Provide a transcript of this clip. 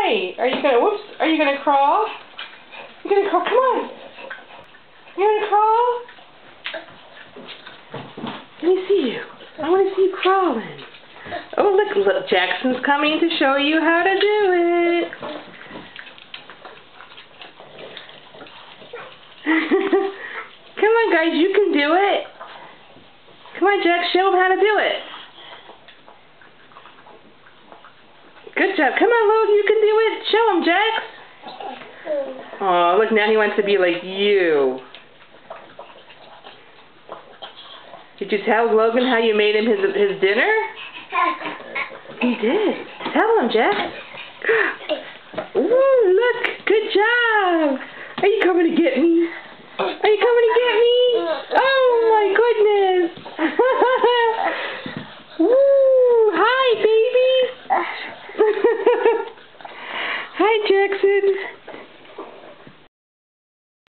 Hi. Are you gonna? Whoops. Are you gonna crawl? You gonna crawl? Come on. You gonna crawl? Let me see you. I want to see you crawling. Oh, look, Jackson's coming to show you how to do it. Come on, guys, you can do it. Come on, Jack, show him how to do it. Good job. Come on, Logan, you can do it. Show him, Jax. Oh, look, now he wants to be like you. Did you tell Logan how you made him his dinner? You did. Tell him, Jax. Ooh, look. Good job. Are you coming to get me? Are you coming to get me? Oh, my goodness. Woo. Hi, baby. Hi, Jackson.